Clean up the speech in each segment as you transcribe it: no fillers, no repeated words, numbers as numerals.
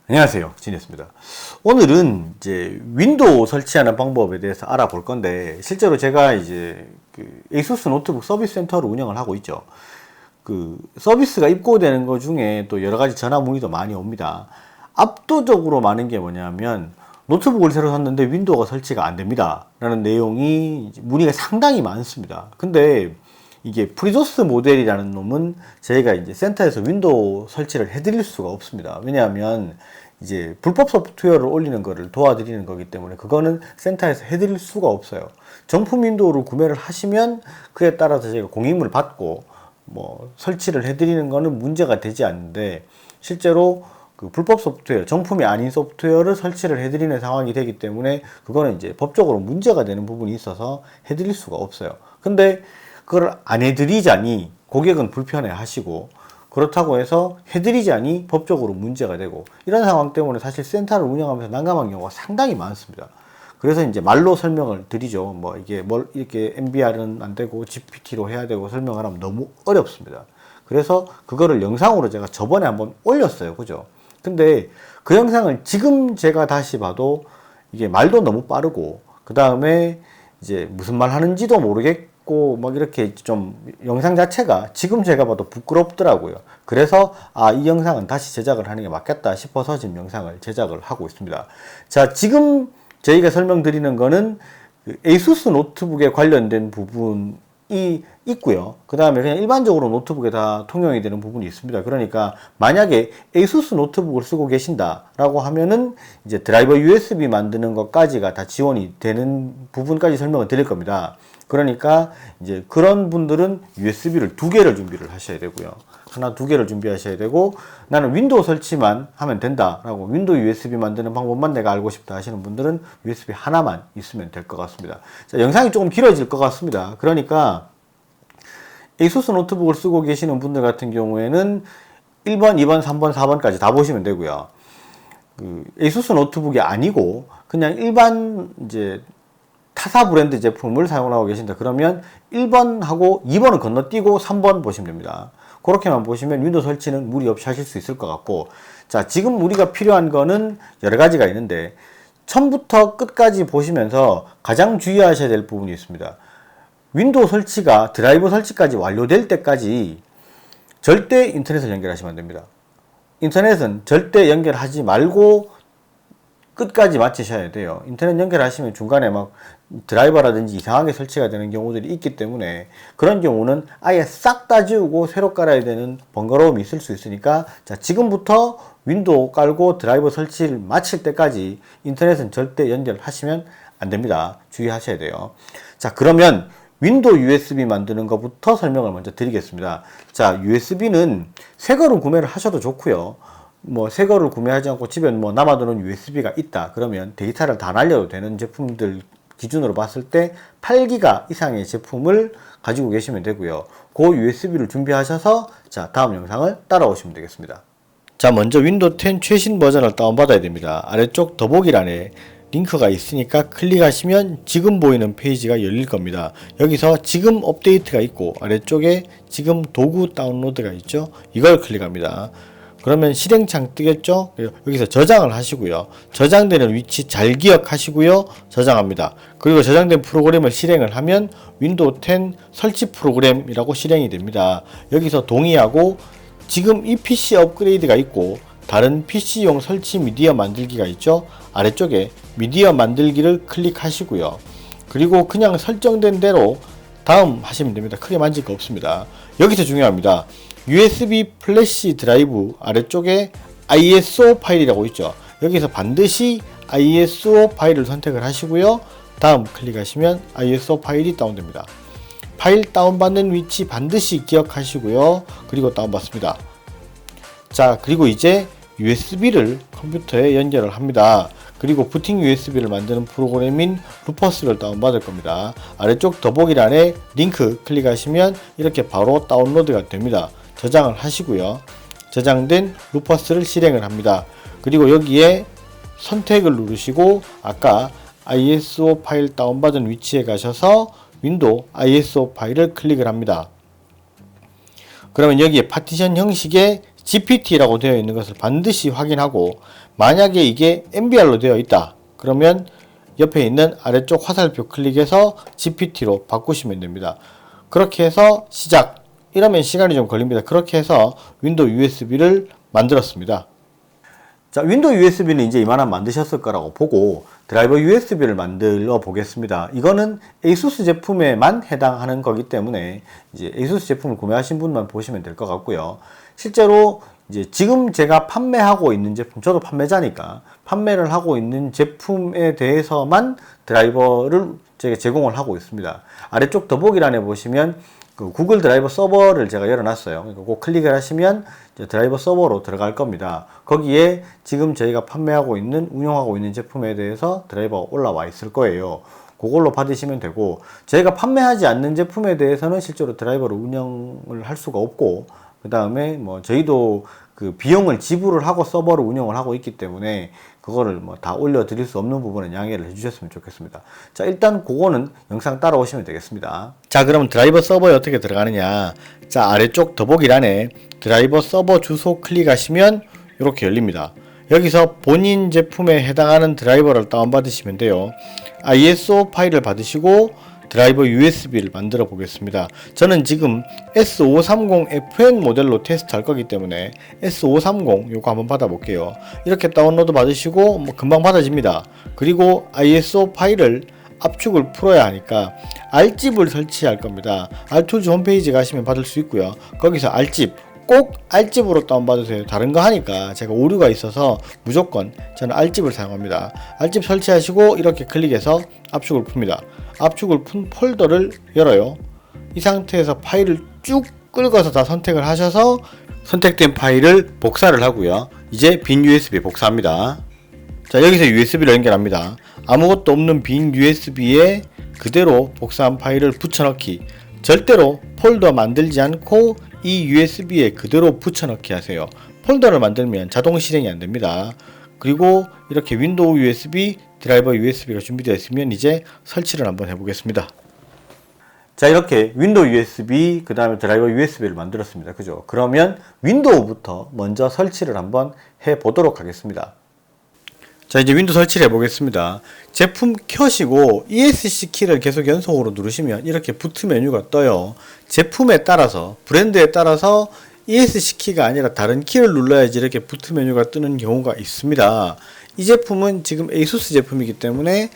안녕하세요, 진이었습니다. 오늘은 이제 윈도우 설치하는 방법에 대해서 알아볼 건데, 실제로 제가 이제 ASUS 노트북 서비스 센터를 운영을 하고 있죠. 서비스가 입고되는 것 중에 또 여러 가지 전화 문의도 많이 옵니다. 압도적으로 많은 게 뭐냐면, 노트북을 새로 샀는데 윈도우가 설치가 안 됩니다 라는 내용이 문의가 상당히 많습니다. 근데 이게 프리조스 모델이라는 놈은 저희가 이제 센터에서 윈도우 설치를 해드릴 수가 없습니다. 왜냐하면 이제 불법 소프트웨어를 올리는 거를 도와드리는 거기 때문에 그거는 센터에서 해드릴 수가 없어요. 정품 윈도우를 구매를 하시면 그에 따라서 저희가 공임을 받고 뭐 설치를 해드리는 거는 문제가 되지 않는데, 실제로 불법 소프트웨어, 정품이 아닌 소프트웨어를 설치를 해드리는 상황이 되기 때문에 그거는 이제 법적으로 문제가 되는 부분이 있어서 해드릴 수가 없어요. 근데 그걸 안 해드리자니 고객은 불편해 하시고, 그렇다고 해서 해드리자니 법적으로 문제가 되고, 이런 상황 때문에 사실 센터를 운영하면서 난감한 경우가 상당히 많습니다. 그래서 이제 말로 설명을 드리죠. 뭐 이게 이렇게 MBR은 안 되고 GPT로 해야 되고 설명을 하면 너무 어렵습니다. 그래서 그거를 영상으로 제가 저번에 한번 올렸어요. 그죠? 근데 그 영상을 지금 제가 다시 봐도 이게 말도 너무 빠르고, 그 다음에 이제 무슨 말 하는지도 모르겠고, 막 이렇게 좀 영상 자체가 지금 제가 봐도 부끄럽더라고요. 그래서 이 영상은 다시 제작을 하는 게 맞겠다 싶어서 지금 영상을 제작을 하고 있습니다. 자, 지금 저희가 설명드리는 거는 ASUS 노트북에 관련된 부분이 있고요. 그 다음에 그냥 일반적으로 노트북에 다 통용이 되는 부분이 있습니다. 그러니까 만약에 ASUS 노트북을 쓰고 계신다라고 하면은 이제 드라이버 USB 만드는 것까지가 다 지원이 되는 부분까지 설명을 드릴 겁니다. 그러니까 이제 그런 분들은 USB를 2개를 준비를 하셔야 되고요. 하나, 2개를 준비하셔야 되고, 나는 윈도우 설치만 하면 된다라고 윈도우 USB 만드는 방법만 내가 알고 싶다 하시는 분들은 USB 하나만 있으면 될 것 같습니다. 자, 영상이 조금 길어질 것 같습니다. 그러니까 ASUS 노트북을 쓰고 계시는 분들 같은 경우에는 1번, 2번, 3번, 4번까지 다 보시면 되고요. ASUS 노트북이 아니고 그냥 일반 이제 타사 브랜드 제품을 사용하고 계신다 그러면 1번하고 2번은 건너뛰고 3번 보시면 됩니다. 그렇게만 보시면 윈도우 설치는 무리 없이 하실 수 있을 것 같고, 자, 지금 우리가 필요한 거는 여러 가지가 있는데, 처음부터 끝까지 보시면서 가장 주의하셔야 될 부분이 있습니다. 윈도우 설치가 드라이버 설치까지 완료될 때까지 절대 인터넷을 연결하시면 안 됩니다. 인터넷은 절대 연결하지 말고 끝까지 마치셔야 돼요. 인터넷 연결하시면 중간에 막 드라이버라든지 이상하게 설치가 되는 경우들이 있기 때문에, 그런 경우는 아예 싹 다 지우고 새로 깔아야 되는 번거로움이 있을 수 있으니까, 자, 지금부터 윈도우 깔고 드라이버 설치를 마칠 때까지 인터넷은 절대 연결하시면 안 됩니다. 주의하셔야 돼요. 자, 그러면 윈도우 USB 만드는 것부터 설명을 먼저 드리겠습니다. 자, USB는 새 거로 구매를 하셔도 좋고요. 뭐 새 거를 구매하지 않고 집에 뭐 남아도는 USB가 있다 그러면 데이터를 다 날려도 되는 제품들 기준으로 봤을 때 8기가 이상의 제품을 가지고 계시면 되고요. 그 USB를 준비하셔서 자, 다음 영상을 따라오시면 되겠습니다. 자, 먼저 윈도우 10 최신 버전을 다운받아야 됩니다. 아래쪽 더보기란에 링크가 있으니까 클릭하시면 지금 보이는 페이지가 열릴 겁니다. 여기서 지금 업데이트가 있고 아래쪽에 지금 도구 다운로드가 있죠. 이걸 클릭합니다. 그러면 실행창 뜨겠죠? 여기서 저장을 하시고요. 저장되는 위치 잘 기억하시고요. 저장합니다. 그리고 저장된 프로그램을 실행을 하면 윈도우 10 설치 프로그램이라고 실행이 됩니다. 여기서 동의하고 지금 이 PC 업그레이드가 있고 다른 PC용 설치 미디어 만들기가 있죠? 아래쪽에 미디어 만들기를 클릭하시고요. 그리고 그냥 설정된 대로 다음 하시면 됩니다. 크게 만질 거 없습니다. 여기서 중요합니다. USB 플래시 드라이브 아래쪽에 ISO 파일이라고 있죠. 여기서 반드시 ISO 파일을 선택을 하시고요. 다음 클릭하시면 ISO 파일이 다운됩니다. 파일 다운받는 위치 반드시 기억하시고요. 그리고 다운받습니다. 자, 그리고 이제 USB를 컴퓨터에 연결을 합니다. 그리고 부팅 USB를 만드는 프로그램인 루퍼스를 다운받을 겁니다. 아래쪽 더보기란에 링크 클릭하시면 이렇게 바로 다운로드가 됩니다. 저장을 하시고요. 저장된 루퍼스를 실행을 합니다. 그리고 여기에 선택을 누르시고 아까 ISO 파일 다운받은 위치에 가셔서 윈도우 ISO 파일을 클릭을 합니다. 그러면 여기에 파티션 형식의 GPT라고 되어 있는 것을 반드시 확인하고, 만약에 이게 MBR로 되어 있다 그러면 옆에 있는 아래쪽 화살표 클릭해서 GPT로 바꾸시면 됩니다. 그렇게 해서 시작. 이러면 시간이 좀 걸립니다. 그렇게 해서 윈도우 USB를 만들었습니다. 자, 윈도우 USB는 이제 이만한 만드셨을 거라고 보고 드라이버 USB를 만들어 보겠습니다. 이거는 ASUS 제품에만 해당하는 거기 때문에 이제 ASUS 제품을 구매하신 분만 보시면 될 것 같고요. 실제로 이제 지금 제가 판매하고 있는 제품, 저도 판매자니까 판매를 하고 있는 제품에 대해서만 드라이버를 제가 제공을 하고 있습니다. 아래쪽 더보기란에 보시면 그 구글 드라이버 서버를 제가 열어놨어요. 그러니까 꼭 클릭을 하시면 이제 드라이버 서버로 들어갈 겁니다. 거기에 지금 저희가 판매하고 있는, 운영하고 있는 제품에 대해서 드라이버가 올라와 있을 거예요. 그걸로 받으시면 되고, 저희가 판매하지 않는 제품에 대해서는 실제로 드라이버를 운영을 할 수가 없고, 그 다음에 뭐 저희도 그 비용을 지불을 하고 서버를 운영을 하고 있기 때문에 그거를 뭐 다 올려드릴 수 없는 부분은 양해를 해주셨으면 좋겠습니다. 자, 일단 그거는 영상 따라오시면 되겠습니다. 자, 그럼 드라이버 서버에 어떻게 들어가느냐. 자, 아래쪽 더보기란에 드라이버 서버 주소 클릭하시면 이렇게 열립니다. 여기서 본인 제품에 해당하는 드라이버를 다운받으시면 돼요. ISO 파일을 받으시고 드라이버 USB를 만들어 보겠습니다. 저는 지금 S530FN 모델로 테스트할 거기 때문에 S530 요거 한번 받아 볼게요. 이렇게 다운로드 받으시고 뭐 금방 받아집니다. 그리고 ISO 파일을 압축을 풀어야 하니까 R집을 설치할 겁니다. Rtools 홈페이지 가시면 받을 수 있고요. 거기서 R집, 꼭 R집으로 다운받으세요. 다른 거 하니까 제가 오류가 있어서 무조건 저는 R집을 사용합니다. R집 설치하시고 이렇게 클릭해서 압축을 풉니다. 압축을 푼 폴더를 열어요. 이 상태에서 파일을 쭉 긁어서 다 선택을 하셔서 선택된 파일을 복사를 하고요. 이제 빈 USB 복사합니다. 자, 여기서 USB를 연결합니다. 아무것도 없는 빈 USB에 그대로 복사한 파일을 붙여넣기. 절대로 폴더 만들지 않고 이 USB에 그대로 붙여넣기 하세요. 폴더를 만들면 자동 실행이 안됩니다. 그리고 이렇게 윈도우 USB, 드라이버 USB가 준비되어 있으면 이제 설치를 한번 해보겠습니다. 자, 이렇게 윈도우 USB, 그 다음에 드라이버 USB를 만들었습니다. 그죠? 그러면 윈도우부터 먼저 설치를 한번 해보도록 하겠습니다. 자, 이제 윈도우 설치를 해보겠습니다. 제품 켜시고 ESC 키를 계속 연속으로 누르시면 이렇게 부트 메뉴가 떠요. 제품에 따라서, 브랜드에 따라서 ESC 키가 아니라 다른 키를 눌러야지 이렇게 부트 메뉴가 뜨는 경우가 있습니다. 이 제품은 지금 ASUS 제품이기 때문에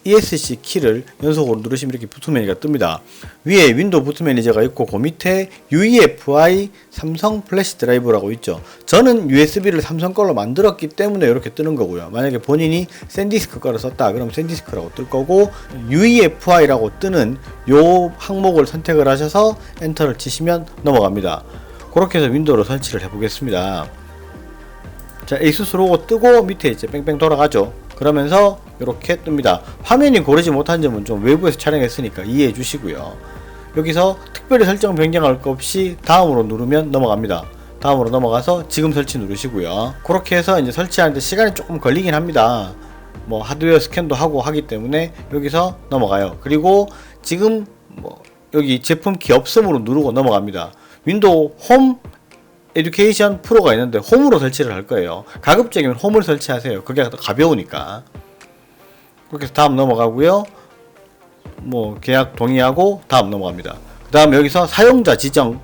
ESC 키를 연속으로 누르시면 이렇게 부트 메뉴가 뜹니다. 위에 윈도우 부트 매니저가 있고 그 밑에 UEFI 삼성 플래시 드라이브라고 있죠. 저는 USB를 삼성 걸로 만들었기 때문에 이렇게 뜨는 거고요. 만약에 본인이 샌디스크 거를 썼다 그러면 샌디스크라고 뜰 거고, UEFI라고 뜨는 요 항목을 선택을 하셔서 엔터를 치시면 넘어갑니다. 그렇게 해서 윈도우로 설치를 해보겠습니다. 자, ASUS 로고 뜨고 밑에 이제 뺑뺑 돌아가죠. 그러면서 이렇게 뜹니다. 화면이 고르지 못한 점은 좀 외부에서 촬영했으니까 이해해 주시고요. 여기서 특별히 설정 변경할 것 없이 다음으로 누르면 넘어갑니다. 다음으로 넘어가서 지금 설치 누르시고요. 그렇게 해서 이제 설치하는데 시간이 조금 걸리긴 합니다. 뭐 하드웨어 스캔도 하고 하기 때문에 여기서 넘어가요. 그리고 지금 뭐 여기 제품 키 없음으로 누르고 넘어갑니다. 윈도우 홈 에듀케이션 프로가 있는데 홈으로 설치를 할 거예요. 가급적이면 홈을 설치하세요. 그게 더 가벼우니까. 그렇게 해서 다음 넘어가고요. 뭐 계약 동의하고 다음 넘어갑니다. 그 다음 여기서 사용자 지정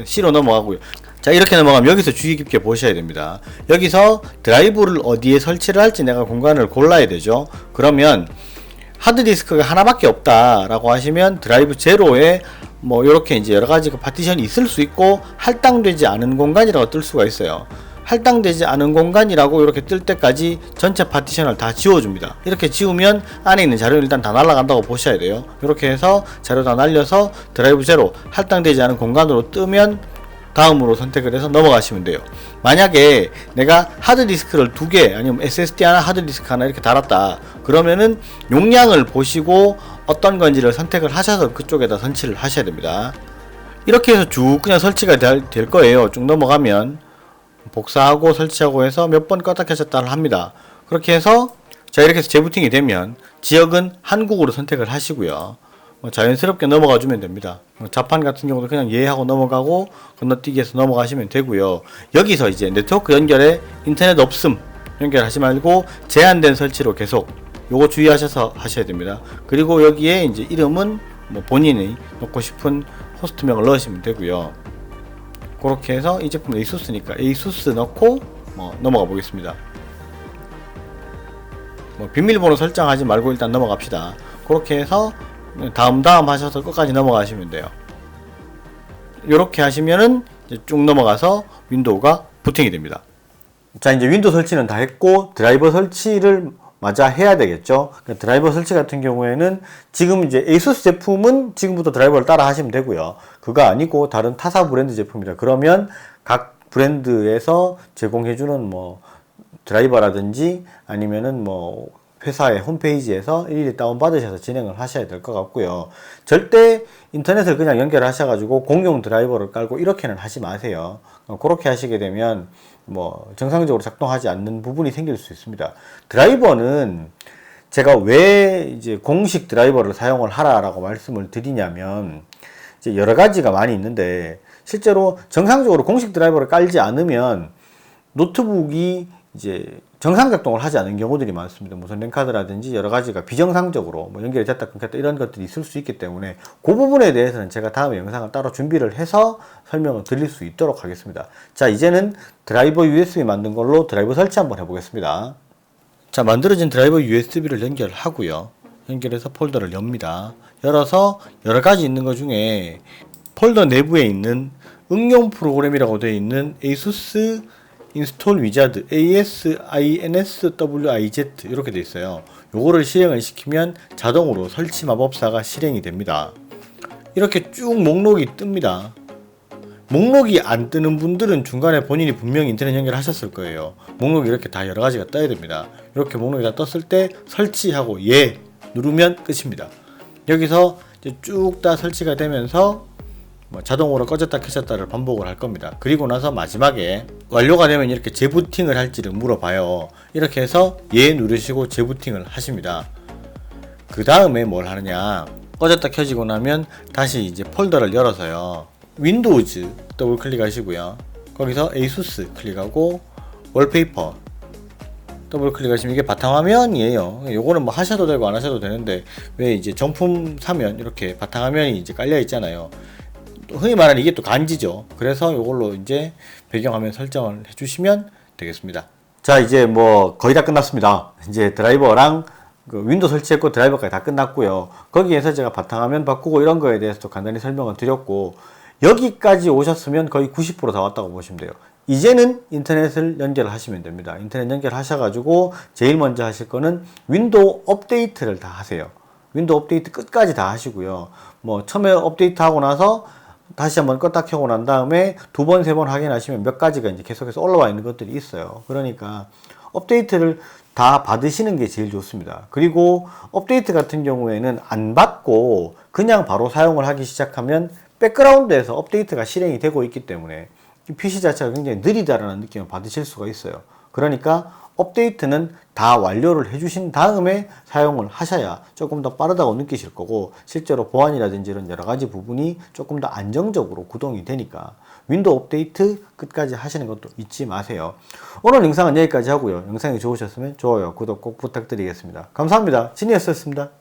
C로 넘어가고요. 자, 이렇게 넘어가면 여기서 주의 깊게 보셔야 됩니다. 여기서 드라이브를 어디에 설치를 할지 내가 공간을 골라야 되죠. 그러면 하드디스크가 하나밖에 없다 라고 하시면 드라이브 제로에 뭐 이렇게 이제 여러가지 파티션이 있을 수 있고, 할당되지 않은 공간이라고 뜰 수가 있어요. 할당되지 않은 공간이라고 이렇게 뜰 때까지 전체 파티션을 다 지워줍니다. 이렇게 지우면 안에 있는 자료는 일단 다 날아간다고 보셔야 돼요. 이렇게 해서 자료 다 날려서 드라이브 제로 할당되지 않은 공간으로 뜨면 다음으로 선택을 해서 넘어가시면 돼요. 만약에 내가 하드디스크를 2개 아니면 SSD 하나 하드디스크 하나 이렇게 달았다 그러면은 용량을 보시고 어떤 건지를 선택을 하셔서 그쪽에다 설치를 하셔야 됩니다. 이렇게 해서 쭉 그냥 설치가 될 거예요. 쭉 넘어가면 복사하고 설치하고 해서 몇 번 껐다 켰다를 합니다. 그렇게 해서 자, 이렇게 해서 재부팅이 되면 지역은 한국으로 선택을 하시고요. 자연스럽게 넘어가 주면 됩니다. 자판 같은 경우도 그냥 예 하고 넘어가고 건너뛰기해서 넘어가시면 되고요. 여기서 이제 네트워크 연결에 인터넷 없음 연결하지 말고 제한된 설치로 계속 요거 주의하셔서 하셔야 됩니다. 그리고 여기에 이제 이름은 뭐 본인이 넣고 싶은 호스트명을 넣으시면 되고요. 그렇게 해서 이 제품은 ASUS니까 ASUS 넣고 넘어가 보겠습니다. 비밀번호 설정하지 말고 일단 넘어갑시다. 그렇게 해서 다음 하셔서 끝까지 넘어가시면 돼요. 이렇게 하시면은 이제 쭉 넘어가서 윈도우가 부팅이 됩니다. 자, 이제 윈도우 설치는 다 했고 드라이버 설치를 마저 해야 되겠죠. 드라이버 설치 같은 경우에는 지금 이제 ASUS 제품은 지금부터 드라이버를 따라 하시면 되고요. 그거 아니고 다른 타사 브랜드 제품이다. 그러면 각 브랜드에서 제공해주는 드라이버라든지 아니면은 회사의 홈페이지에서 일일이 다운받으셔서 진행을 하셔야 될 것 같고요. 절대 인터넷을 그냥 연결하셔가지고 공용 드라이버를 깔고 이렇게는 하지 마세요. 그렇게 하시게 되면 정상적으로 작동하지 않는 부분이 생길 수 있습니다. 드라이버는 제가 왜 이제 공식 드라이버를 사용을 하라라고 말씀을 드리냐면 이제 여러 가지가 많이 있는데 실제로 정상적으로 공식 드라이버를 깔지 않으면 노트북이 이제 정상 작동을 하지 않는 경우들이 많습니다. 무슨 랜카드라든지 여러 가지가 비정상적으로 연결이 됐다 끊겼다 이런 것들이 있을 수 있기 때문에 그 부분에 대해서는 제가 다음에 영상을 따로 준비를 해서 설명을 드릴 수 있도록 하겠습니다. 자, 이제는 드라이버 USB 만든 걸로 드라이버 설치 한번 해보겠습니다. 자, 만들어진 드라이버 USB를 연결하고요. 연결해서 폴더를 엽니다. 열어서 여러 가지 있는 것 중에 폴더 내부에 있는 응용 프로그램이라고 되어 있는 ASUS 인스톨 위자드 ASINSWIZ 이렇게 되어 있어요. 요거를 실행을 시키면 자동으로 설치 마법사가 실행이 됩니다. 이렇게 쭉 목록이 뜹니다. 목록이 안 뜨는 분들은 중간에 본인이 분명히 인터넷 연결하셨을 거예요. 목록이 이렇게 다 여러 가지가 떠야 됩니다. 이렇게 목록이 다 떴을 때 설치하고 예 누르면 끝입니다. 여기서 쭉 다 설치가 되면서 자동으로 꺼졌다 켜졌다를 반복을 할 겁니다. 그리고 나서 마지막에 완료가 되면 이렇게 재부팅을 할지를 물어봐요. 이렇게 해서 예 누르시고 재부팅을 하십니다. 그 다음에 뭘 하느냐, 꺼졌다 켜지고 나면 다시 이제 폴더를 열어서요, 윈도우즈 더블 클릭하시고요, 거기서 ASUS 클릭하고 월페이퍼 더블 클릭하시면 이게 바탕화면이에요. 요거는 하셔도 되고 안 하셔도 되는데 왜 이제 정품 사면 이렇게 바탕화면이 이제 깔려 있잖아요. 흔히 말하는 이게 또 간지죠. 그래서 이걸로 이제 배경화면 설정을 해주시면 되겠습니다. 자, 이제 거의 다 끝났습니다. 이제 드라이버랑 윈도우 설치했고 드라이버까지 다 끝났고요. 거기에서 제가 바탕화면 바꾸고 이런 거에 대해서도 간단히 설명을 드렸고, 여기까지 오셨으면 거의 90% 다 왔다고 보시면 돼요. 이제는 인터넷을 연결하시면 됩니다. 인터넷 연결하셔가지고 제일 먼저 하실 거는 윈도우 업데이트를 다 하세요. 윈도우 업데이트 끝까지 다 하시고요. 처음에 업데이트 하고 나서 다시 한번 껐다 켜고 난 다음에 두 번, 세 번 확인하시면 몇 가지가 이제 계속해서 올라와 있는 것들이 있어요. 그러니까 업데이트를 다 받으시는 게 제일 좋습니다. 그리고 업데이트 같은 경우에는 안 받고 그냥 바로 사용을 하기 시작하면 백그라운드에서 업데이트가 실행이 되고 있기 때문에 PC 자체가 굉장히 느리다라는 느낌을 받으실 수가 있어요. 그러니까 업데이트는 다 완료를 해주신 다음에 사용을 하셔야 조금 더 빠르다고 느끼실 거고, 실제로 보안이라든지 이런 여러 가지 부분이 조금 더 안정적으로 구동이 되니까 윈도우 업데이트 끝까지 하시는 것도 잊지 마세요. 오늘 영상은 여기까지 하고요. 영상이 좋으셨으면 좋아요, 구독 꼭 부탁드리겠습니다. 감사합니다. 진이었습니다.